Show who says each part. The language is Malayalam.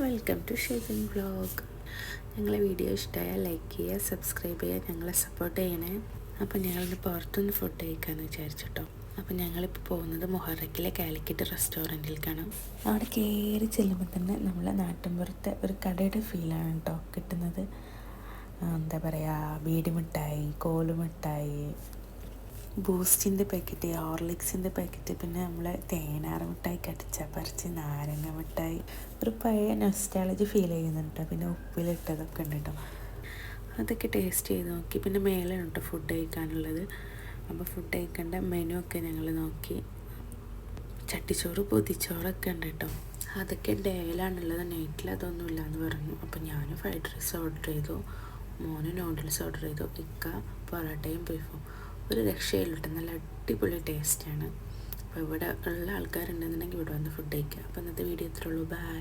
Speaker 1: Welcome to Shaibin vlog. ഞങ്ങളെ വീഡിയോ ഇഷ്ടമായാൽ ലൈക്ക് ചെയ്യുക, സബ്സ്ക്രൈബ് ചെയ്യുക, ഞങ്ങളെ സപ്പോർട്ട് ചെയ്യണേ. അപ്പോൾ ഞങ്ങളിന്ന് പുറത്തുനിന്ന് ഫുഡ് കഴിക്കാമെന്ന് വിചാരിച്ചിട്ടോ. അപ്പോൾ ഞങ്ങളിപ്പോൾ പോകുന്നത് മുഹറക്കിലെ കാലിക്കറ്റ് റെസ്റ്റോറൻറ്റിലേക്കാണ്. അവിടെ കയറി ചെല്ലുമ്പോൾ തന്നെ നമ്മളെ നാട്ടിൻപുറത്തെ ഒരു കടയുടെ ഫീലാണ് കേട്ടോ കിട്ടുന്നത്. എന്താ പറയുക, ബീഡി മിഠായി, കോലുമിഠായി, ബൂസ്റ്റിൻ്റെ പാക്കറ്റ്, ഹോർലിക്സിൻ്റെ പാക്കറ്റ്, പിന്നെ നമ്മളെ തേനാറ് മിഠായി, കടിച്ചപ്പറിച്ച്, നാരങ്ങ മിഠായി, ഒരു പഴയ നൊസ്റ്റാളജി ഫീൽ ചെയ്യുന്നുണ്ട്. പിന്നെ ഉപ്പിലിട്ടതൊക്കെ ഉണ്ട് കേട്ടോ. അതൊക്കെ ടേസ്റ്റ് ചെയ്ത് നോക്കി. പിന്നെ മേലെ കേട്ടോ ഫുഡ് കഴിക്കാനുള്ളത്. അപ്പോൾ ഫുഡ് കഴിക്കേണ്ട മെനു ഒക്കെ ഞങ്ങൾ നോക്കി. ചട്ടിച്ചോറ്, പൊതിച്ചോറൊക്കെ ഉണ്ട് കേട്ടോ. അതൊക്കെ ഡേയിലാണുള്ളത്, നൈറ്റിൽ അതൊന്നുമില്ല എന്ന് പറഞ്ഞു. അപ്പോൾ ഞാൻ ഫ്രൈഡ് റൈസ് ഓർഡർ ചെയ്തു, മോന് നൂഡിൽസ് ഓർഡർ ചെയ്തു, ഇക്ക പൊറോട്ടയും ബീഫും. ഒരു രക്ഷയില്ല, നല്ല അടിപൊളി ടേസ്റ്റാണ്. അപ്പോൾ ഇവിടെ ഉള്ള ആൾക്കാരുണ്ടെന്നുണ്ടെങ്കിൽ ഇവിടെ വന്ന് ഫുഡ് കഴിക്കുക. അപ്പോൾ ഇന്നത്തെ വീഡിയോ ഇത്രയുള്ളൂ. ബൈ.